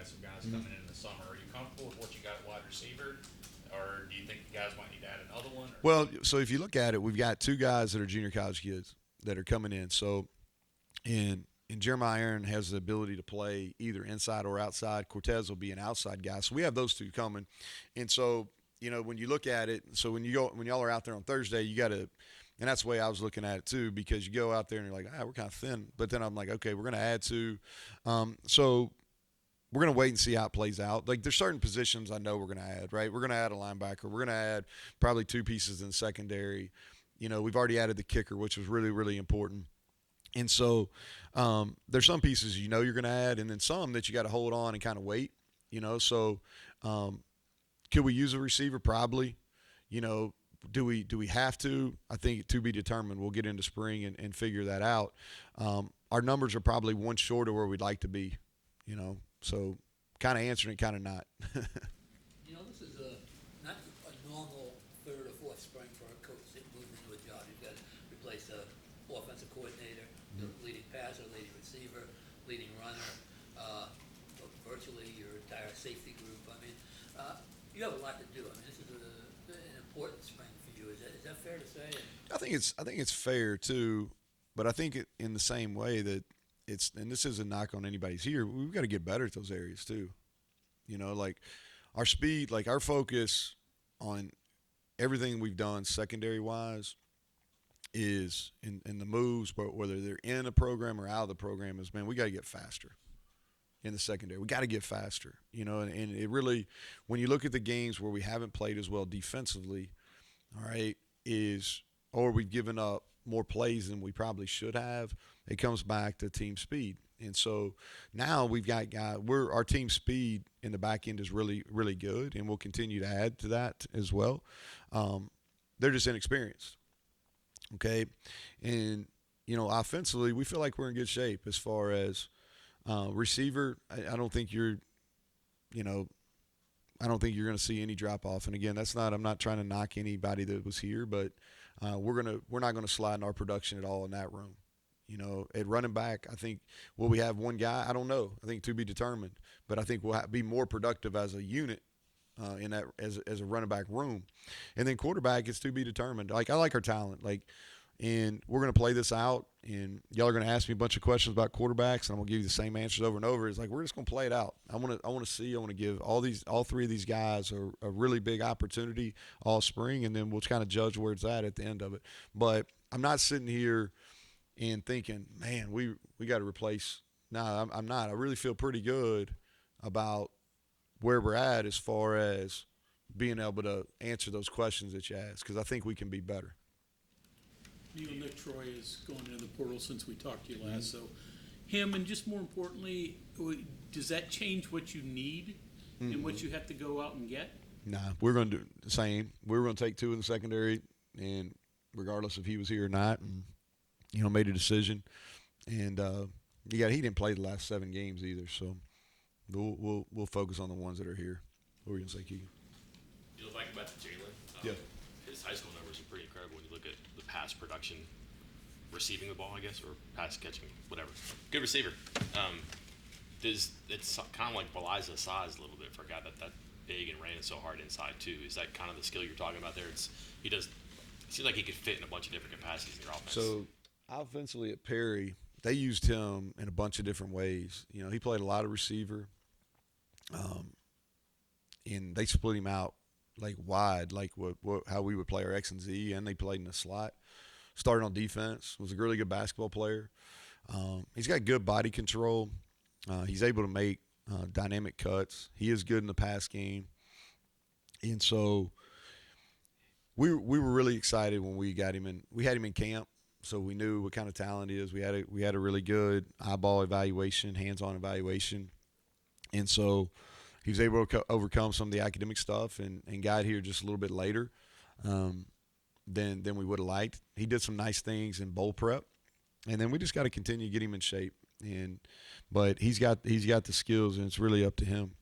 got some guys coming in the summer. Are you comfortable with what you got at wide receiver, or do you think the guys might need to add another one? Or? Well, so if you look at it, we've got two guys that are junior college kids that are coming in. So, and Jeremiah Aaron has the ability to play either inside or outside. Cortez will be an outside guy. So we have those two coming. And so, when you look at it, so when y'all are out there on Thursday, you got to, and that's the way I was looking at it too, because you go out there and you're like, we're kind of thin. But then I'm like, okay, we're going to add two. So we're going to wait and see how it plays out. Like, there's certain positions I know we're going to add, right? We're going to add a linebacker. We're going to add probably two pieces in the secondary. We've already added the kicker, which was really, really important. And so there's some pieces you're going to add, and then some that you got to hold on and kind of wait. So could we use a receiver? Probably. Do we have to? I think to be determined. We'll get into spring and figure that out. Our numbers are probably one short of where we'd like to be. So kind of answering it, kind of not. This is not a normal third or fourth spring for a coach that moves into a job. You've got to replace the offensive coordinator, the leading passer, leading receiver, leading runner, virtually your entire safety group. You have a lot to do. This is an important spring for you. Is that fair to say? I think it's fair too, but I think in the same way that and this isn't a knock on anybody's here. We've got to get better at those areas too. Like our speed, like our focus on everything we've done secondary wise is in the moves, but whether they're in a program or out of the program, is, man, we got to get faster in the secondary. We got to get faster, and it really, when you look at the games where we haven't played as well defensively, all right, or we've given up more plays than we probably should have, it comes back to team speed. And so now we've got our team speed in the back end is really, really good, and we'll continue to add to that as well. They're just inexperienced. Okay. And, offensively, we feel like we're in good shape as far as receiver. I don't think you're going to see any drop off. And again, I'm not trying to knock anybody that was here, but we're not going to slide in our production at all in that room. At running back, I think, will we have one guy? I don't know. I think to be determined. But I think we'll be more productive as a unit in that as a running back room. And then quarterback is to be determined. Like, I like our talent. And we're going to play this out. And y'all are going to ask me a bunch of questions about quarterbacks, and I'm going to give you the same answers over and over. It's like, we're just going to play it out. I want to give all three of these guys a really big opportunity all spring, and then we'll kind of judge where it's at the end of it. But I'm not sitting here and thinking, man, we got to replace. No, I'm not. I really feel pretty good about where we're at as far as being able to answer those questions that you ask, because I think we can be better. Neal, Nick Troy is going into the portal since we talked to you last. So him, and just more importantly, does that change what you need and what you have to go out and get? Nah, we're going to do the same. We're going to take two in the secondary, and regardless if he was here or not, and made a decision. And he didn't play the last 7 games either, so we'll focus on the ones that are here. What were you going to say, Keegan? You look back about Jalen. Yeah. His high school numbers are pretty incredible when you look at the pass production, receiving the ball, I guess, or pass catching, whatever. Good receiver. It's kind of like belies his size a little bit for a guy that big and ran so hard inside too. Is that kind of the skill you're talking about there? It seems like he could fit in a bunch of different capacities in your offense. So offensively at Perry, they used him in a bunch of different ways. He played a lot of receiver, and they split him out like wide, like how we would play our X and Z, and they played in the slot. Started on defense, was a really good basketball player. He's got good body control. He's able to make dynamic cuts. He is good in the pass game. And so we were really excited when we got him in. We had him in camp, so we knew what kind of talent he is. We had a really good eyeball evaluation, hands-on evaluation. And so he was able to overcome some of the academic stuff and got here just a little bit later than we would have liked. He did some nice things in bowl prep, and then we just got to continue to get him in shape. But he's got the skills, and it's really up to him.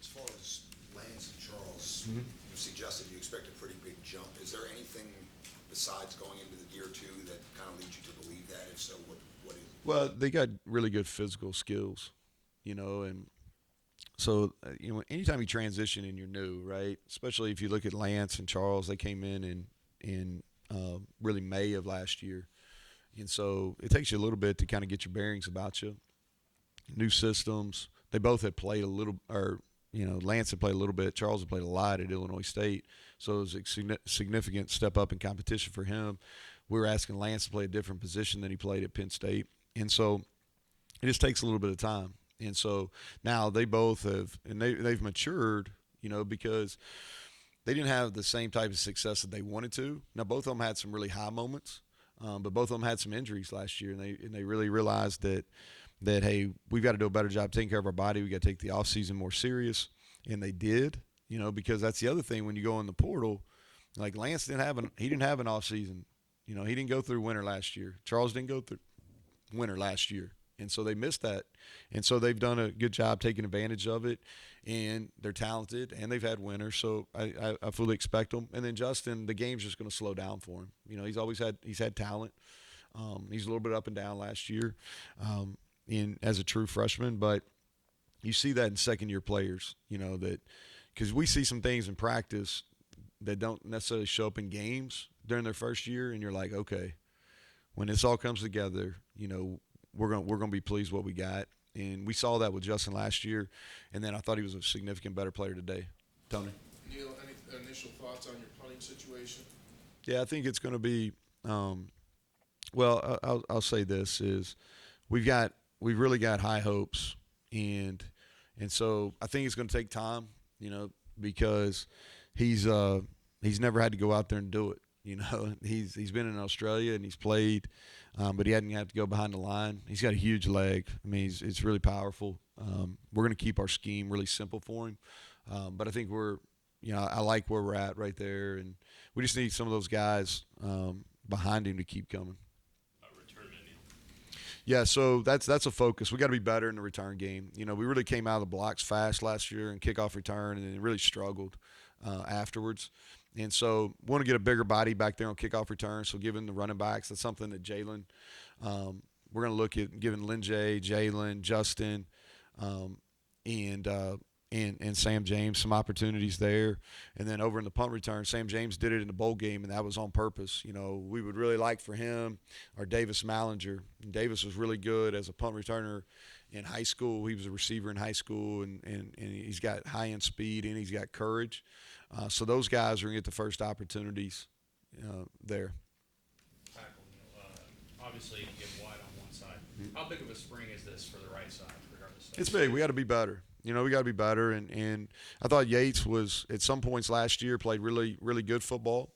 As far as Lance and Charles, you suggested you expect a pretty big jump. Is there anything besides going into the year 2 that kind of leads you to believe that? If so, what is it? Well, they got really good physical skills, and anytime you transition and you're new, right? Especially if you look at Lance and Charles, they came in really May of last year, and so it takes you a little bit to kind of get your bearings about you. New systems. They both had played a little, or Lance had played a little bit. Charles had played a lot at Illinois State, so it was a significant step up in competition for him. We were asking Lance to play a different position than he played at Penn State, and so it just takes a little bit of time. And so now they both have, and they've matured, because they didn't have the same type of success that they wanted to. Now, both of them had some really high moments, but both of them had some injuries last year, and they really realized that hey, we've got to do a better job taking care of our body. We got to take the off season more serious, and they did, because that's the other thing when you go in the portal. Like Lance didn't have an off season. He didn't go through winter last year. Charles didn't go through winter last year. And so they missed that. And so they've done a good job taking advantage of it. And they're talented, and they've had winners. So I fully expect them. And then Justin, the game's just going to slow down for him. He's had talent. He's a little bit up and down last year as a true freshman. But you see that in second-year players, that because we see some things in practice that don't necessarily show up in games during their first year. And you're like, okay, when this all comes together, we're gonna be pleased with what we got, and we saw that with Justin last year, and then I thought he was a significant better player today. Tony? Neal, any initial thoughts on your punting situation? Yeah, I think it's going to be. Well, I'll say this is we've really got high hopes, and so I think it's going to take time, because he's never had to go out there and do it. He's been in Australia and he's played, but he hadn't had to go behind the line. He's got a huge leg. I mean, it's really powerful. We're going to keep our scheme really simple for him, but I think I like where we're at right there, and we just need some of those guys behind him to keep coming. Return man, Neal. Yeah, so that's a focus. We got to be better in the return game. We really came out of the blocks fast last year in kickoff return, and then really struggled afterwards. And so want to get a bigger body back there on kickoff return. So giving the running backs, that's something that Jalen, we're going to look at giving Lynn J, Jalen, Justin, and Sam James some opportunities there. And then over in the punt return, Sam James did it in the bowl game, and that was on purpose. We would really like for him or Davis Mallinger. And Davis was really good as a punt returner in high school. He was a receiver in high school, and he's got high-end speed, and he's got courage. So those guys are going to get the first opportunities there. Tackle, obviously you get wide on one side. How big of a spring is this for the right side, regardless? It's big. We got to be better. We got to be better. And I thought Yates was, at some points last year, played really, really good football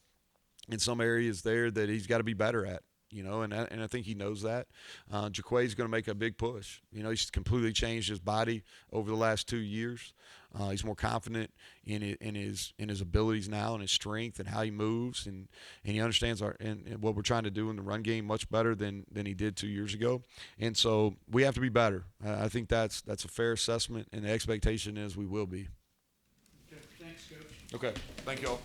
in some areas there that he's got to be better at. And I think he knows that. Jaquay's going to make a big push. He's completely changed his body over the last 2 years. He's more confident in his abilities now and his strength and how he moves, and he understands and what we're trying to do in the run game much better than he did 2 years ago. And so we have to be better. I think that's a fair assessment, and the expectation is we will be. Okay, thanks, Coach. Okay, thank you all.